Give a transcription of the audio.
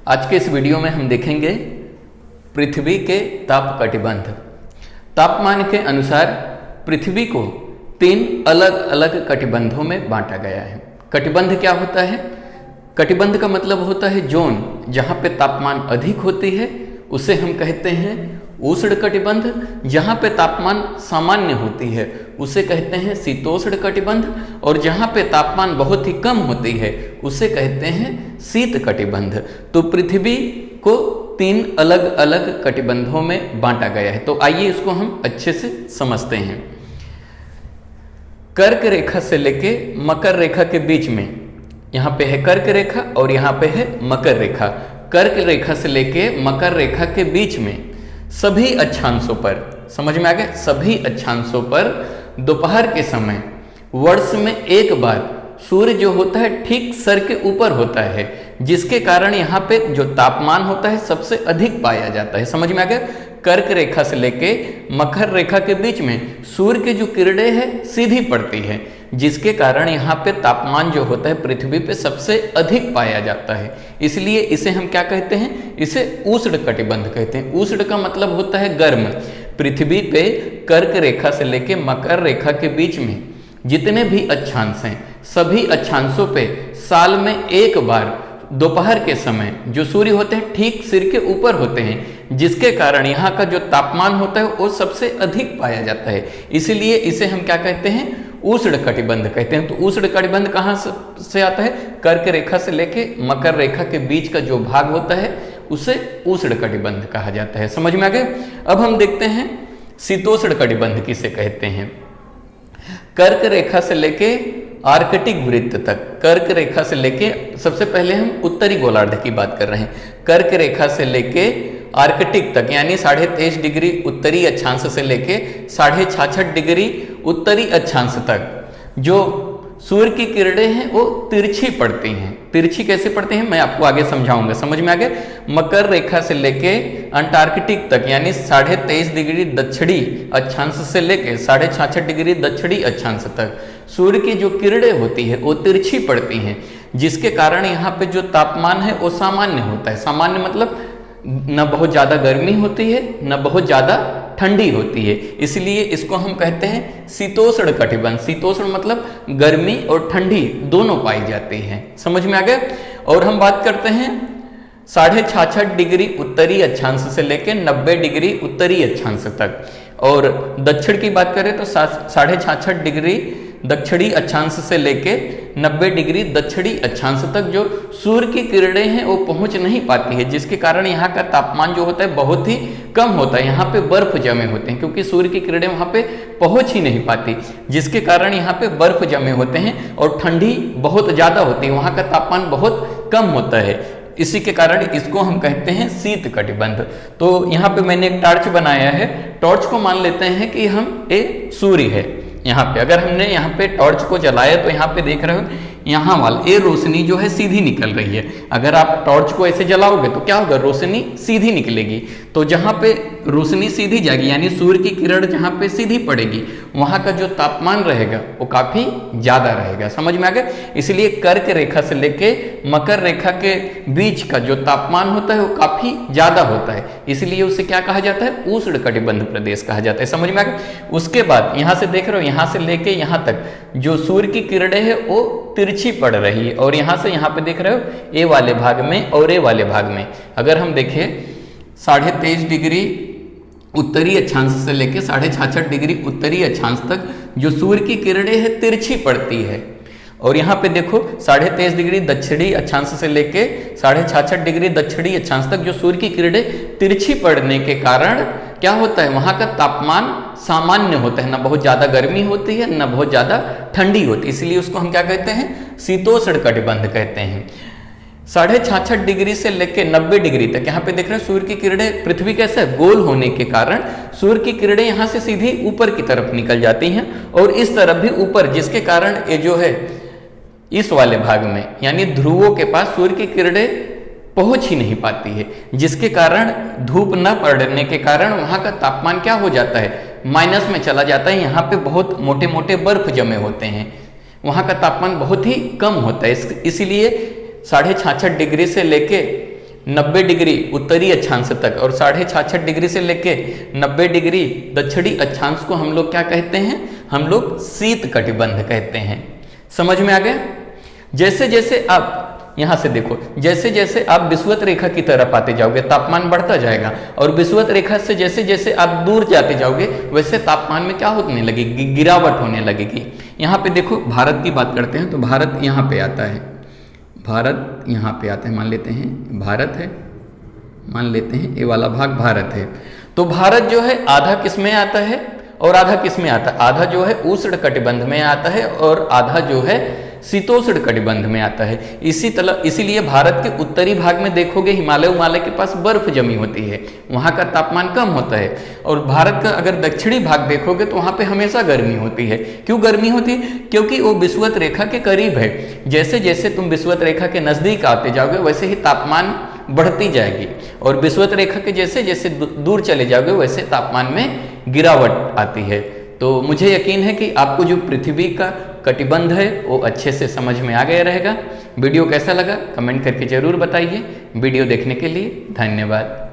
आज के इस वीडियो में हम देखेंगे पृथ्वी के ताप कटिबंध। तापमान के अनुसार पृथ्वी को 3 अलग अलग कटिबंधों में बांटा गया है। कटिबंध क्या होता है? कटिबंध का मतलब होता है जोन जहाँ पे तापमान अधिक होती है उसे हम कहते हैं उष्ण कटिबंध। जहाँ पे तापमान सामान्य होती है उसे कहते हैं शीतोष्ण कटिबंध, और जहाँ पे तापमान बहुत ही कम होती है उसे कहते हैं शीत कटिबंध। तो पृथ्वी को 3 अलग अलग कटिबंधों में बांटा गया है। तो आइए इसको हम अच्छे से समझते हैं। कर्क रेखा से लेके मकर रेखा के बीच में यहाँ पे है कर्क रेखा और यहाँ पे है मकर रेखा। कर्क रेखा से लेके मकर रेखा के बीच में सभी अक्षांशों पर, समझ में आ गया, सभी अक्षांशों पर दोपहर के समय वर्ष में एक बार सूर्य जो होता है ठीक सर के ऊपर होता है, जिसके कारण यहाँ पे जो तापमान होता है सबसे अधिक पाया जाता है। समझ में आ गया? कर्क रेखा से लेके मकर रेखा के बीच में सूर्य की जो किरणें हैं सीधी पड़ती है, जिसके कारण यहाँ पे तापमान जो होता है पृथ्वी पे सबसे अधिक पाया जाता है। इसलिए इसे हम क्या कहते हैं? इसे उष्ण कटिबंध कहते हैं। उष्ण का मतलब होता है गर्म। पृथ्वी पे कर्क रेखा से लेके मकर रेखा के बीच में जितने भी अक्षांश हैं सभी अक्षांशों पे साल में एक बार दोपहर के समय जो सूर्य होते हैं ठीक सिर के ऊपर होते हैं, जिसके कारण यहाँ का जो तापमान होता है वो सबसे अधिक पाया जाता है। इसीलिए इसे हम क्या कहते हैं? उष्ण कटिबंध कहते हैं। तो उष्ण कटिबंध कहाँ से आता है? कर्क रेखा से लेके मकर रेखा के बीच का जो भाग होता है उसे उष्ण कटिबंध कहा जाता है। समझ में आ गया? अब हम देखते हैं शीतोष्ण कटिबंध किसे कहते हैं। कर्क रेखा से लेके आर्कटिक वृत्त तक, कर्क रेखा से लेके, सबसे पहले हम उत्तरी गोलार्ध की बात कर रहे हैं। कर्क रेखा से लेके आर्कटिक तक यानी 23.5 डिग्री उत्तरी अक्षांश से लेके 66.5 डिग्री उत्तरी अक्षांश तक जो सूर्य की किरणें हैं वो तिरछी पड़ती हैं। तिरछी कैसे पड़ती हैं मैं आपको आगे समझाऊंगा। समझ में आ गया? मकर रेखा से लेके अंटार्कटिक तक यानी 23.5 डिग्री दक्षिणी अक्षांश से लेके 66.5 डिग्री दक्षिणी अक्षांश तक सूर्य की जो किरणें होती है वो तिरछी पड़ती हैं, जिसके कारण यहाँ पे जो तापमान है वो सामान्य होता है। सामान्य मतलब न बहुत ज़्यादा गर्मी होती है न बहुत ज़्यादा ठंडी होती है। इसलिए इसको हम कहते हैं शीतोष्ण कटिबंध। शीतोष्ण मतलब गर्मी और ठंडी दोनों पाई जाती हैं। समझ में आ गया? और हम बात करते हैं 66.5 डिग्री उत्तरी अक्षांश से लेकर 90 डिग्री उत्तरी अक्षांश तक, और दक्षिण की बात करें तो 66.5 डिग्री दक्षिणी अक्षांश से लेके 90 डिग्री दक्षिणी अक्षांश तक जो सूर्य की किरणें हैं वो पहुंच नहीं पाती है, जिसके कारण यहाँ का तापमान जो होता है बहुत ही कम होता है। यहाँ पे बर्फ जमे होते हैं क्योंकि सूर्य की किरणें वहाँ पे पहुंच ही नहीं पाती, जिसके कारण यहाँ पे बर्फ जमे होते हैं और ठंडी बहुत ज़्यादा होती है। वहाँ का तापमान बहुत कम होता है, इसी के कारण इसको हम कहते हैं शीत कटिबंध। तो यहाँ पे मैंने एक टॉर्च बनाया है। टॉर्च को मान लेते हैं कि हम ये सूर्य है। यहाँ पे अगर हमने यहाँ पे टॉर्च को जलाया तो यहाँ पे देख रहे हो यहाँ वाला ये रोशनी जो है सीधी निकल रही है। अगर आप टॉर्च को ऐसे जलाओगे तो क्या होगा? रोशनी सीधी निकलेगी। तो जहाँ पे रोशनी सीधी जाएगी यानी सूर्य की किरण जहाँ पे सीधी पड़ेगी वहाँ का जो तापमान रहेगा वो काफ़ी ज़्यादा रहेगा। समझ में आ गया? इसलिए कर्क रेखा से लेके मकर रेखा के बीच का जो तापमान होता है वो काफ़ी ज़्यादा होता है, इसलिए उसे क्या कहा जाता है? उष्ण कटिबंध प्रदेश कहा जाता है। समझ में आ गया? उसके बाद यहाँ से देख रहे हो यहाँ से लेके यहाँ तक जो सूर्य की किरणें है वो तिरछी पड़ रही है, और यहाँ से यहाँ पे देख रहे हो ए वाले भाग में और ए वाले भाग में अगर हम देखें 23.5 डिग्री उत्तरी अक्षांश से लेके 66.5 डिग्री उत्तरी अक्षांश तक जो सूर्य की किरणें है तिरछी पड़ती है, और यहाँ पे देखो 23.5 डिग्री दक्षिणी अक्षांश से लेके 66.5 डिग्री दक्षिणी अक्षांश तक जो सूर्य की किरणें तिरछी पड़ने के कारण क्या होता है? वहाँ का तापमान सामान्य होता है, ना बहुत ज़्यादा गर्मी होती है ना बहुत ज़्यादा ठंडी होती है। इसलिए उसको हम क्या कहते हैं? शीतोष्ण कटिबंध कहते हैं। 66.5 डिग्री से लेकर 90 डिग्री तक यहाँ पे देख रहे हैं सूर्य की किरणें, पृथ्वी कैसे गोल होने के कारण सूर्य की किरणें यहाँ से सीधी ऊपर की तरफ निकल जाती हैं और इस तरफ भी ऊपर, जिसके कारण ये जो है इस वाले भाग में यानी ध्रुवों के पास सूर्य की किरणें पहुंच ही नहीं पाती है, जिसके कारण धूप न पड़ने के कारण वहां का तापमान क्या हो जाता है? माइनस में चला जाता है। यहाँ पे बहुत मोटे मोटे बर्फ जमे होते हैं, वहां का तापमान बहुत ही कम होता है। इसीलिए 66.5 डिग्री से लेके 90 डिग्री उत्तरी अक्षांश तक और 66.5 डिग्री से लेके 90 डिग्री दक्षिणी अक्षांश को हम लोग क्या कहते हैं? हम लोग शीत कटिबंध कहते हैं। समझ में आ गया? जैसे जैसे आप यहां से देखो, जैसे जैसे आप विषुवत रेखा की तरफ आते जाओगे तापमान बढ़ता जाएगा, और विषुवत रेखा से जैसे जैसे आप दूर जाते जाओगे वैसे तापमान में क्या होने लगेगी? गिरावट होने लगेगी। यहाँ पे देखो, भारत की बात करते हैं तो भारत यहाँ पे आता है, भारत यहाँ पे आता है, मान लेते हैं भारत है, मान लेते हैं ये वाला भाग भारत है। तो भारत जो है आधा किस में आता है और आधा किस में आता है? आधा जो है उष्ण कटिबंध में आता है और आधा जो है शीतोष्ण कटिबंध में आता है। इसीलिए भारत के उत्तरी भाग में देखोगे हिमालय के पास बर्फ जमी होती है, वहाँ का तापमान कम होता है। और भारत का अगर दक्षिणी भाग देखोगे तो वहाँ पे हमेशा गर्मी होती है। क्यों गर्मी होती है? क्योंकि वो विषुवत रेखा के करीब है। जैसे जैसे तुम विषुवत रेखा के नजदीक आते जाओगे वैसे ही तापमान बढ़ती जाएगी, और विषुवत रेखा के जैसे जैसे दूर चले जाओगे वैसे तापमान में गिरावट आती है। तो मुझे यकीन है कि आपको जो पृथ्वी का कटिबंध है वो अच्छे से समझ में आ गया रहेगा। वीडियो कैसा लगा कमेंट करके जरूर बताइए। वीडियो देखने के लिए धन्यवाद।